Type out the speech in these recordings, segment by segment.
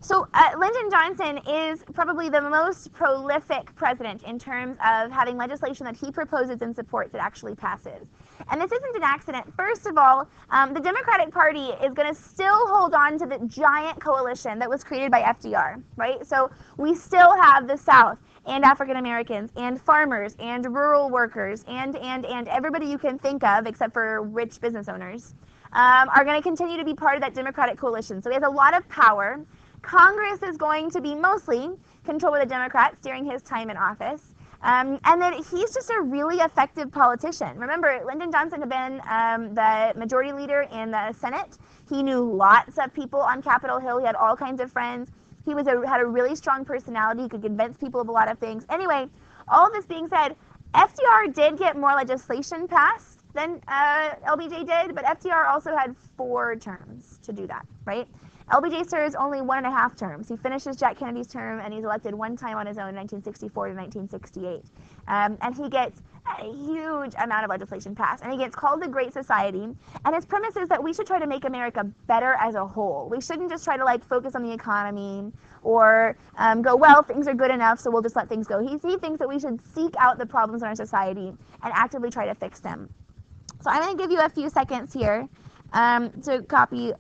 So Lyndon Johnson is probably the most prolific president in terms of having legislation that he proposes and supports that actually passes. And this isn't an accident. First of all, the Democratic Party is going to still hold on to the giant coalition that was created by FDR, right? So we still have the South and African Americans and farmers and rural workers and everybody you can think of except for rich business owners are going to continue to be part of that Democratic coalition. So he has a lot of power. Congress is going to be mostly controlled by the Democrats during his time in office. And then he's just a really effective politician. Remember, Lyndon Johnson had been the majority leader in the Senate. He knew lots of people on Capitol Hill. He had all kinds of friends. He had a really strong personality. He could convince people of a lot of things. Anyway, all of this being said, FDR did get more legislation passed than LBJ did, but FDR also had 4 terms to do that, right? LBJ serves only 1.5 terms. He finishes Jack Kennedy's term, and he's elected 1 time on his own in 1964 to 1968. And he gets a huge amount of legislation passed, and he gets called the Great Society. And his premise is that we should try to make America better as a whole. We shouldn't just try to focus on the economy or go, well, things are good enough, so we'll just let things go. He thinks that we should seek out the problems in our society and actively try to fix them. So I'm going to give you a few seconds here to copy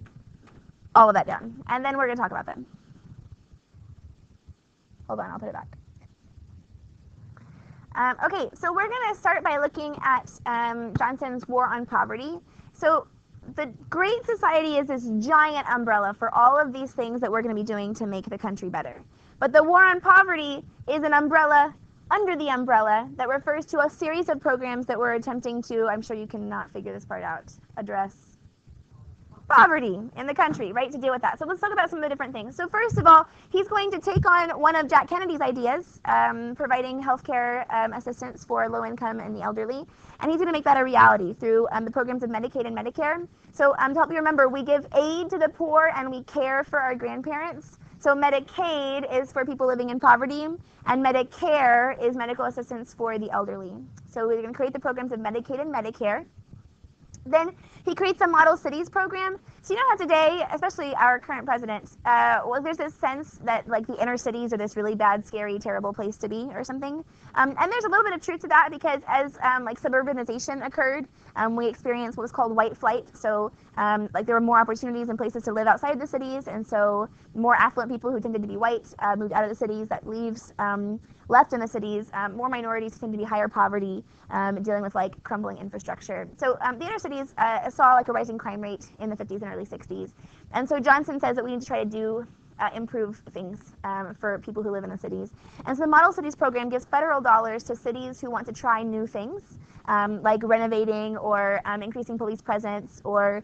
all of that down, and then we're going to talk about them. Hold on, I'll put it back. Okay, so we're going to start by looking at Johnson's war on poverty. So the Great Society is this giant umbrella for all of these things that we're going to be doing to make the country better. But the war on poverty is an umbrella under the umbrella that refers to a series of programs that we're attempting to, I'm sure you cannot figure this part out, address poverty in the country, right, to deal with that. So let's talk about some of the different things. So first of all, he's going to take on one of Jack Kennedy's ideas, providing health care assistance for low-income and the elderly, and he's going to make that a reality through the programs of Medicaid and Medicare. So to help you remember, we give aid to the poor and we care for our grandparents. So Medicaid is for people living in poverty, and Medicare is medical assistance for the elderly. So we're going to create the programs of Medicaid and Medicare. Then he creates a model cities program. So you know how today, especially our current president, there's this sense that the inner cities are this really bad, scary, terrible place to be or something. And there's a little bit of truth to that because as suburbanization occurred, we experienced what was called white flight. So there were more opportunities and places to live outside the cities, and so more affluent people who tended to be white moved out of the cities. That leaves left in the cities more minorities who tend to be higher poverty, dealing with crumbling infrastructure. So the inner cities saw a rising crime rate in the 50s and early 60s, and so Johnson says that we need to try to improve things for people who live in the cities. And so the Model Cities program gives federal dollars to cities who want to try new things, like renovating or increasing police presence or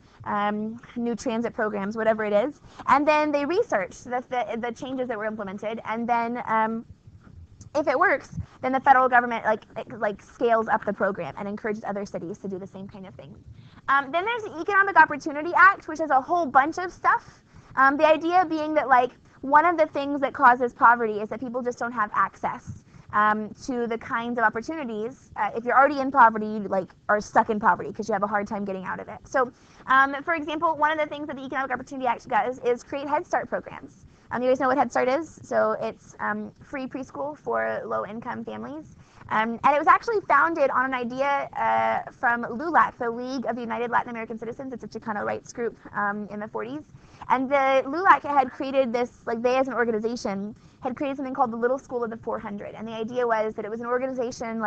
new transit programs, whatever it is. And then they research the changes that were implemented, and then if it works, then the federal government scales up the program and encourages other cities to do the same kind of thing. Then there's the Economic Opportunity Act, which is a whole bunch of stuff. The idea being that one of the things that causes poverty is that people just don't have access to the kinds of opportunities. If you're already in poverty, you are stuck in poverty because you have a hard time getting out of it. So, for example, one of the things that the Economic Opportunity Act does is create Head Start programs. You guys know what Head Start is? So it's free preschool for low-income families. And it was actually founded on an idea from LULAC, the League of the United Latin American Citizens. It's a Chicano rights group in the 40s. And the LULAC had created this, they as an organization, had created something called the Little School of the 400. And the idea was that it was an organization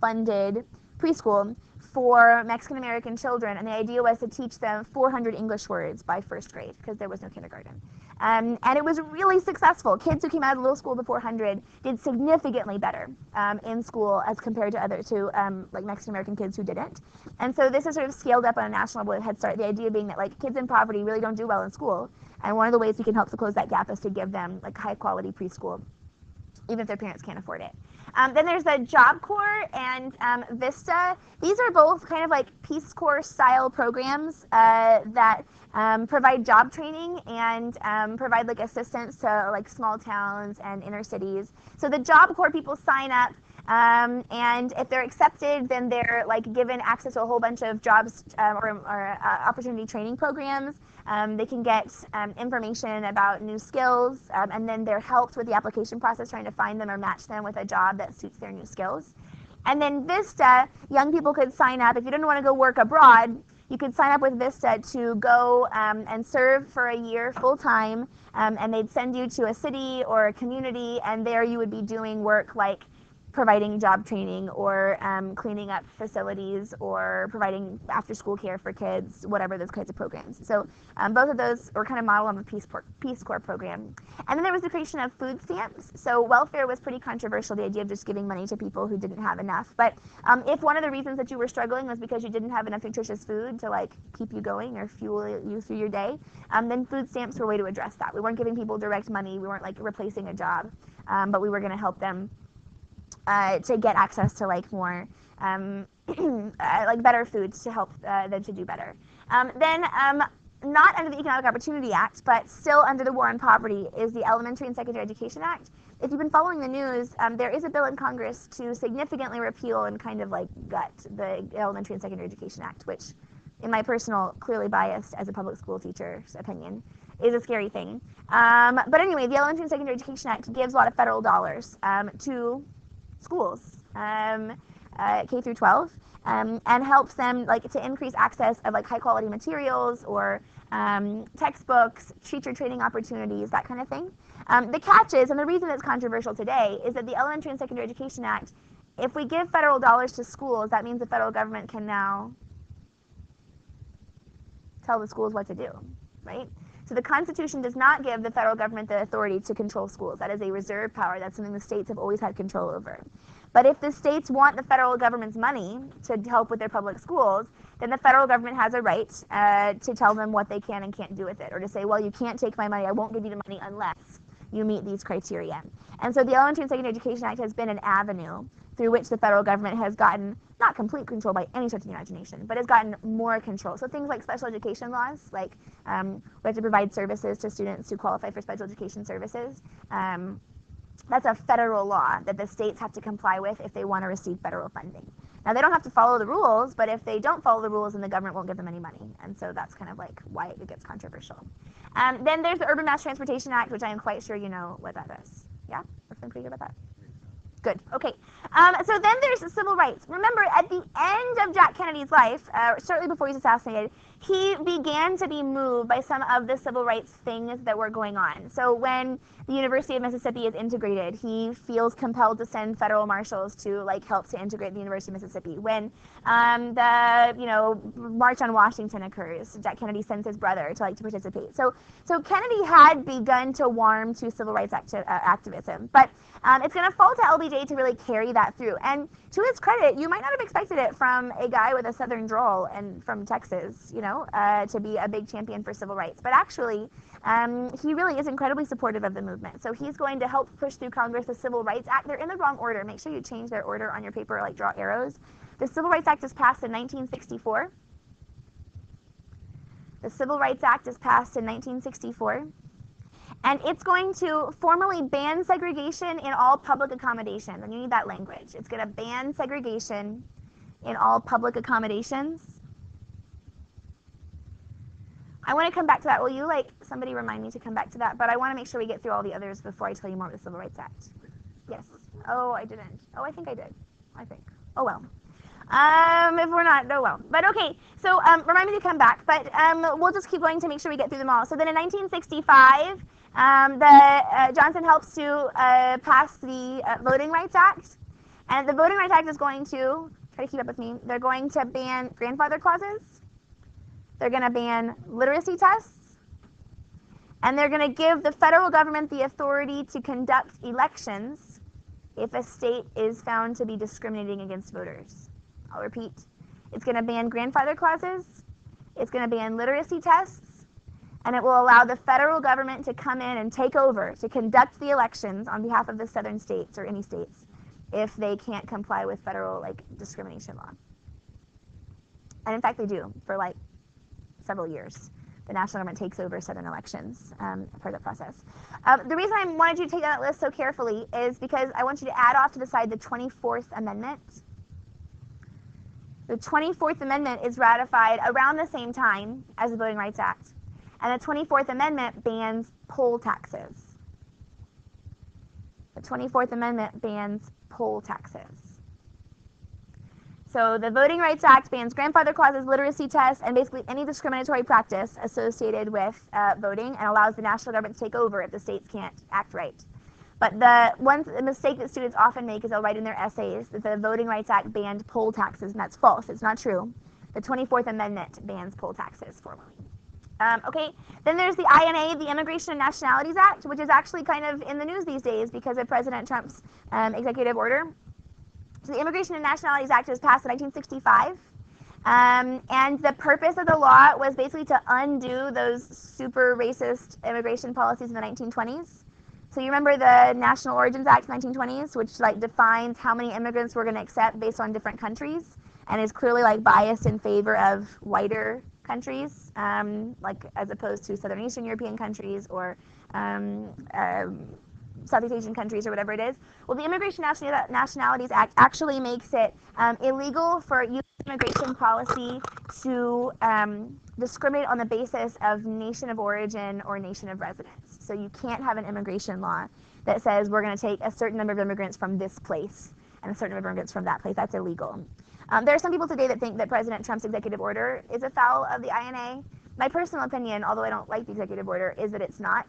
funded preschool for Mexican American children, and the idea was to teach them 400 English words by first grade because there was no kindergarten. And it was really successful. Kids who came out of the Little School of the 400 did significantly better in school as compared to Mexican American kids who didn't. And so this is sort of scaled up on a national level with Head Start, the idea being that kids in poverty really don't do well in school, and one of the ways we can help to close that gap is to give them high quality preschool, even if their parents can't afford it. Then there's the Job Corps and VISTA. These are both kind of Peace Corps style programs that provide job training and provide assistance to small towns and inner cities. So the Job Corps people sign up And if they're accepted, then they're like given access to a whole bunch of jobs or opportunity training programs. They can get information about new skills, and then they're helped with the application process, trying to find them or match them with a job that suits their new skills. And then Vista, young people could sign up. If you didn't want to go work abroad, you could sign up with Vista to go and serve for a year full-time, and they'd send you to a city or a community, and there you would be doing work like providing job training or cleaning up facilities or providing after-school care for kids, whatever those kinds of programs. So both of those were kind of modeled on the Peace Corps program. And then there was the creation of food stamps. So welfare was pretty controversial, the idea of just giving money to people who didn't have enough. But if one of the reasons that you were struggling was because you didn't have enough nutritious food to like keep you going or fuel you through your day, then food stamps were a way to address that. We weren't giving people direct money. We weren't like replacing a job, but we were going to help them to get access to like more like better foods to help them to do better. Then not under the Economic Opportunity Act, but still under the War on Poverty, is the Elementary and Secondary Education Act. If you've been following the news, there is a bill in Congress to significantly repeal and kind of like gut the Elementary and Secondary Education Act, which, in my personal, clearly biased as a public school teacher's opinion, is a scary thing. But anyway, the Elementary and Secondary Education Act gives a lot of federal dollars to schools, K through 12, and helps them like to increase access of like high quality materials or textbooks, teacher training opportunities, that kind of thing. The catch is, and the reason it's controversial today, is that the Elementary and Secondary Education Act, if we give federal dollars to schools, that means the federal government can now tell the schools what to do, right? So the Constitution does not give the federal government the authority to control schools. That is a reserve power. That's something the states have always had control over. But if the states want the federal government's money to help with their public schools, then the federal government has a right to tell them what they can and can't do with it, or to say, well, you can't take my money, I won't give you the money unless you meet these criteria. And so the Elementary and Secondary Education Act has been an avenue through which the federal government has gotten, not complete control by any stretch of the imagination, but has gotten more control. So things like special education laws, like we have to provide services to students who qualify for special education services. That's a federal law that the states have to comply with if they want to receive federal funding. Now, they don't have to follow the rules, but if they don't follow the rules, then the government won't give them any money. And so that's kind of like why it gets controversial. Then there's the Urban Mass Transportation Act, which I am quite sure you know what that is. Yeah? We're feeling pretty good about that? Good. Okay. So then there's the civil rights. Remember, at the end of Jack Kennedy's life, shortly before he was assassinated, he began to be moved by some of the civil rights things that were going on. So when the University of Mississippi is integrated, he feels compelled to send federal marshals to like help to integrate the University of Mississippi. When the March on Washington occurs, Jack Kennedy sends his brother to participate. So Kennedy had begun to warm to civil rights activism, but it's going to fall to LBJ to really carry that through. And to his credit, you might not have expected it from a guy with a southern drawl and from Texas, to be a big champion for civil rights. But actually, he really is incredibly supportive of the movement. So he's going to help push through Congress the Civil Rights Act. They're in the wrong order. Make sure you change their order on your paper, like draw arrows. The Civil Rights Act is passed in 1964. The Civil Rights Act is passed in 1964. And it's going to formally ban segregation in all public accommodations. And you need that language. It's going to ban segregation in all public accommodations. I want to come back to that. Will you, somebody remind me to come back to that? But I want to make sure we get through all the others before I tell you more about the Civil Rights Act. Yes. Oh, I didn't. Oh, I think I did. I think. Oh, well. If we're not, oh, well. But okay, so remind me to come back. But we'll just keep going to make sure we get through them all. So then in 1965, Johnson helps to pass the Voting Rights Act. And the Voting Rights Act is going to, try to keep up with me, they're going to ban grandfather clauses. They're going to ban literacy tests. And they're going to give the federal government the authority to conduct elections if a state is found to be discriminating against voters. I'll repeat. It's going to ban grandfather clauses. It's going to ban literacy tests. And it will allow the federal government to come in and take over to conduct the elections on behalf of the southern states or any states if they can't comply with federal discrimination law. And in fact, they do for several years. the national government takes over Southern elections for the process. The reason I wanted you to take that list so carefully is because I want you to add off to the side the 24th Amendment. The 24th Amendment is ratified around the same time as the Voting Rights Act. And the 24th Amendment bans poll taxes. The 24th Amendment bans poll taxes. So the Voting Rights Act bans grandfather clauses, literacy tests, and basically any discriminatory practice associated with voting, and allows the national government to take over if the states can't act right. But the mistake that students often make is they'll write in their essays that the Voting Rights Act banned poll taxes, and that's false. It's not true. The 24th Amendment bans poll taxes formally. Okay, then there's the INA, the Immigration and Nationalities Act, which is actually kind of in the news these days because of President Trump's executive order. So the Immigration and Nationalities Act was passed in 1965. And the purpose of the law was basically to undo those super racist immigration policies in the 1920s. So you remember the National Origins Act 1920s, which like defines how many immigrants we're going to accept based on different countries, and is clearly like biased in favor of whiter countries, like as opposed to Southern Eastern European countries or Southeast Asian countries or whatever it is. Well, the Immigration and Nationalities Act actually makes it illegal for U.S. immigration policy to discriminate on the basis of nation of origin or nation of residence. So you can't have an immigration law that says we're going to take a certain number of immigrants from this place and a certain number of immigrants from that place. That's illegal. There are some people today that think that President Trump's executive order is a foul of the INA. My personal opinion, although I don't like the executive order, is that it's not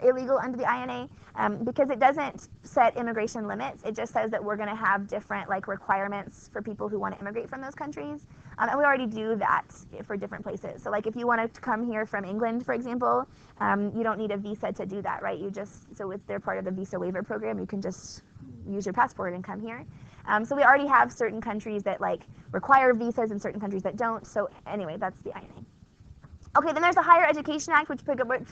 illegal under the INA because it doesn't set immigration limits. It just says that we're going to have different like requirements for people who want to immigrate from those countries, and we already do that for different places. So like if you want to come here from England, for example, you don't need a visa to do that, right? You just, so if they're part of the visa waiver program, you can just use your passport and come here. So we already have certain countries that like require visas and certain countries that don't. So anyway, that's the INA. Okay, then there's the Higher Education Act, which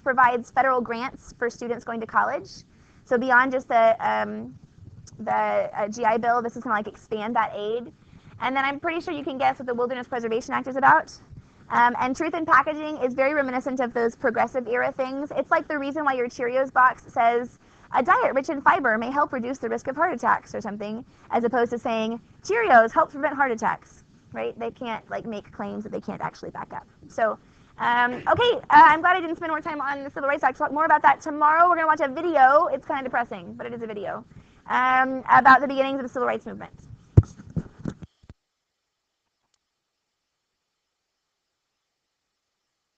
provides federal grants for students going to college. So beyond just the GI Bill, this is going to like expand that aid. And then I'm pretty sure you can guess what the Wilderness Preservation Act is about. And truth in packaging is very reminiscent of those progressive era things. It's like the reason why your Cheerios box says a diet rich in fiber may help reduce the risk of heart attacks or something, as opposed to saying Cheerios help prevent heart attacks, right? They can't like make claims that they can't actually back up. So, okay, I'm glad I didn't spend more time on the Civil Rights Act. I'll talk more about that tomorrow. We're going to watch a video. It's kind of depressing, but it is a video about the beginnings of the Civil Rights Movement.